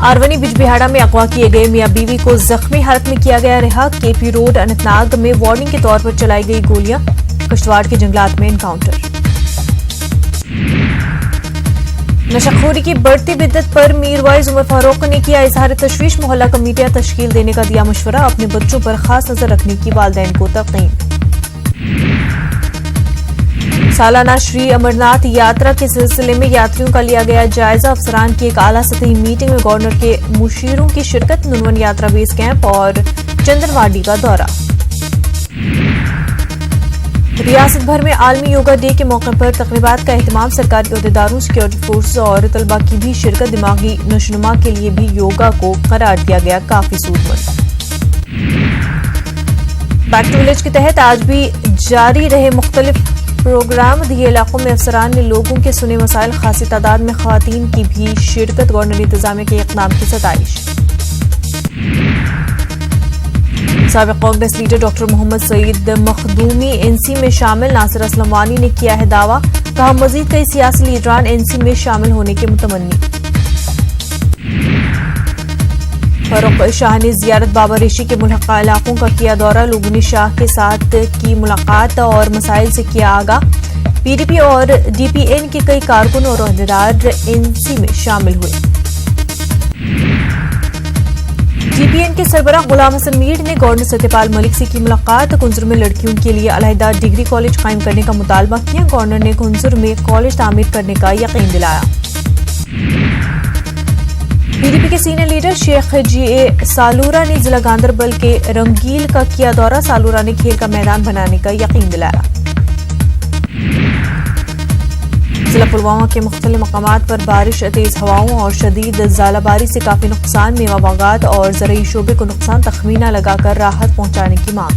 आरवनी बिजबिहाड़ा में अगवा किए गए मियां बीवी को जख्मी हालत में किया गया रिहा। केपी रोड अनंतनाग में वार्निंग के तौर पर चलाई गई गोलियां। किश्तवाड़ के जंगलात में एनकाउंटर। नशाखोरी की बढ़ती बिद्दत पर मीरवाइज उमर फारूक ने किया इजहार तशवीश। मोहल्ला कमेटियां तश्कील देने का दिया मशवरा। अपने बच्चों पर खास नजर रखने की वालिदैन को तलकीन। सालाना श्री अमरनाथ यात्रा के सिलसिले में यात्रियों का लिया गया जायजा। अफसरान की एक आला सतही मीटिंग में गवर्नर के मुशीरों की शिरकत। नुनवन यात्रा बेस कैंप और चंदनवाड़ी का दौरा। रियासत भर में आलमी योगा डे के मौके पर तकरीबात का एहतमाम। सरकारी अहदेदारों, सिक्योरिटी फोर्स और तलबा की भी शिरकत। दिमागी नशोनुमा के लिए भी योगा को करार दिया गया काफी सूदमंद। बैक टू विलेज के तहत आज भी जारी रहे मुख्तलिफ प्रोग्राम। दिए इलाकों में अफसरान ने लोगों के सुने मसाइल। खासी तादाद में खवातीन की भी शिरकत। गवर्नर इंतजामिया के इक़दाम की सताइश। साबिक़ Congress leader doctor Mohammad Saeed Makhdoomi NC में शामिल। नासिर असलम वानी ने किया है दावा। कहा मजीद कई सियासी लीडरान एनसी में शामिल होने के मुतमन्नी। फारूक शाह ने जियारत बाबा ऋषि के मुल्हक़ा इलाकों का किया दौरा। लोगों ने शाह के साथ की मुलाकात और मसाइल से किया आगाह। पीडीपी और डीपीएन के कई कारकुन और अहदेदार एनसी में शामिल हुए। डीपीएन के सरबराह गुलाम हसन मीर ने गवर्नर सत्यपाल मलिक से की मुलाकात। कुंजर में लड़कियों के लिए अलहदा डिग्री कॉलेज कायम करने का मुतालबा किया। गवर्नर ने कुंजर में कॉलेज तामीर करने का यकीन दिलाया। पीडीपी के सीनियर लीडर शेख जीए सालूरा ने जिला गांधरबल के रंगील का किया दौरा। सालूरा ने खेल का मैदान बनाने का यकीन दिलाया। जिला पुलवामा के मुख्तलिफ मकामात पर बारिश, तेज हवाओं और शदीद ज़ालाबारी से काफी नुकसान। मेवा बागात और ज़रई शोबे को नुकसान। तखमीना लगाकर राहत पहुंचाने की मांग।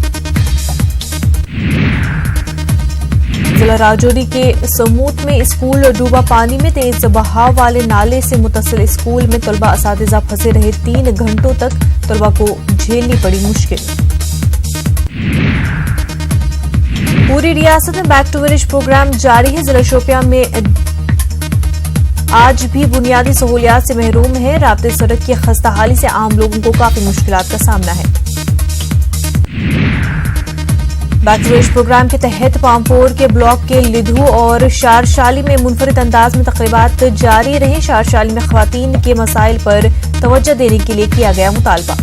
जिला राजौरी के समूत में स्कूल डूबा। पानी में तेज बहाव वाले नाले से मुतसिल स्कूल में तलबा असातिज़ा फंसे रहे। 3 घंटों तक तलबा को झेलनी पड़ी मुश्किल। पूरी रियासत में बैक टू विलेज प्रोग्राम जारी है। जिला शोपियां में आज भी बुनियादी सहूलियात से महरूम है। राब्ते सड़क की खस्ताहाली से आम लोगों को काफी मुश्किलात का सामना है। बैक टू विलेज प्रोग्राम के तहत पामपोर के ब्लॉक के लिधु और शारशाली में मुनफरिद अंदाज में तकरीबात जारी रही। शारशाली में खवातीन के मसाइल पर तवज्जो देने के लिए किया गया मुतालबा।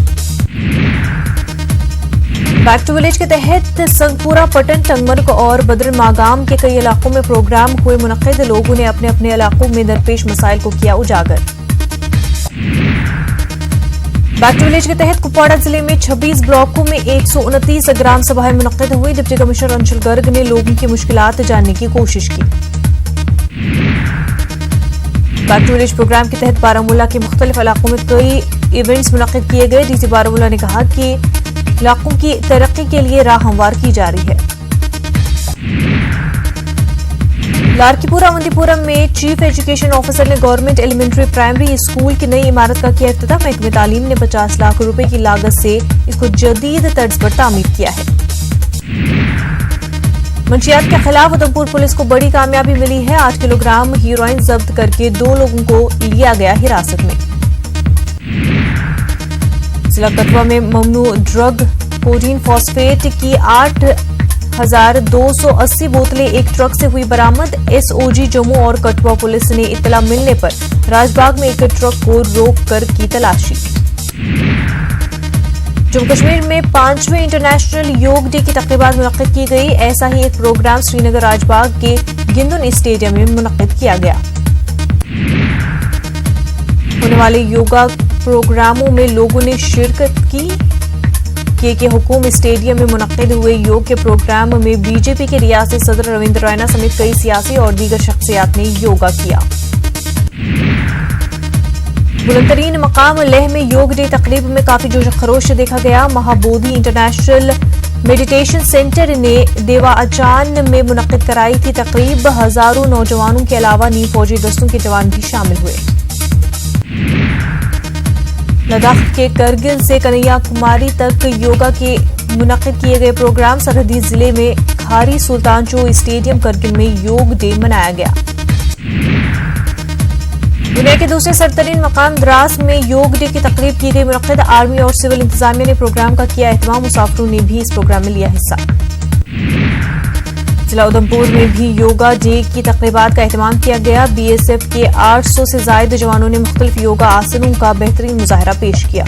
बैक टू विलेज के तहत संगपुरा, पटन, टंगमर्ग और बदर मागाम के कई इलाकों में प्रोग्राम हुए मुनक्किद। लोगों ने अपने अपने इलाकों में दरपेश मसाइल को किया उजागर। बैक टू विलेज के तहत कुपवाड़ा जिले में 26 ब्लॉकों में 129 ग्राम सभाएं मुनक्किद हुई। डिप्टी कमिश्नर अंशुल गर्ग ने लोगों की मुश्किलात जानने की कोशिश की। बैक टू विलेज प्रोग्राम के तहत बारामूला के मुख्तलिफ इलाकों में कई इवेंट्स मुनक्किद किए गए। डीसी बारामूला ने कहा कि इलाकों की तरक्की के लिए राह हमवार की जा रही है। लारकीपुरा अवंतीपुरम में चीफ एजुकेशन ऑफिसर ने गवर्नमेंट एलिमेंट्री प्राइमरी स्कूल की नई इमारत का किया इफ्तिताह। महकमे तालीम ने 50 लाख रुपए की लागत से इसको जदीद तर्ज पर तामीर किया है। मंशियात के खिलाफ उधमपुर पुलिस को बड़ी कामयाबी मिली है। 8 किलोग्राम हीरोइन जब्त करके 2 लोगों को लिया गया हिरासत में। जिला कठुआ में ममनू ड्रग कोडीन फॉस्फेट की 8,280 बोतलें एक ट्रक से हुई बरामद। एसओजी जम्मू और कठुआ पुलिस ने इत्तला मिलने पर राजबाग में एक ट्रक को रोक कर की तलाशी। जम्मू कश्मीर में 5वें इंटरनेशनल योग डे की तकरीबात मुनक्किद की गई। ऐसा ही एक प्रोग्राम श्रीनगर राजबाग के गिंदुन स्टेडियम में मुनक्किद किया गया। होने वाले योगा प्रोग्रामों में लोगों ने शिरकत की। के हुकूम स्टेडियम में मुनक्किद हुए योग के प्रोग्राम में बीजेपी के रियासती सदर रविंद्र रैना समेत कई सियासी और दीगर शख्सियात ने योगा किया। बुलंदतरीन मकाम लेह में योग डे तकरीब में काफी जोश खरोश देखा गया। महाबोधि इंटरनेशनल मेडिटेशन सेंटर ने देवा अचान में मुनक्किद कराई थी तकरीब। हजारों नौजवानों के अलावा नीम फौजी दस्तों के जवान भी शामिल हुए। लद्दाख के करगिल से कन्याकुमारी तक योगा के मुनक्किद किए गए प्रोग्राम। सरहदी जिले में खारी सुल्तान चो स्टेडियम करगिल में योग डे मनाया गया। दुनिया के दूसरे सरतरीन मकाम द्रास में योग डे की तकरीब की गई मुनक्किद। आर्मी और सिविल इंतजामिया ने प्रोग्राम का किया एहतमाम। मुसाफिरों ने भी इस प्रोग्राम में लिया हिस्सा। जिला उधमपुर में भी योगा डे की तकरीबात का एहतमाम किया गया। BSF के 800 से ज्यादा जवानों ने मुख्तलिफ योगा आसनों का बेहतरीन मुजाहरा पेश किया।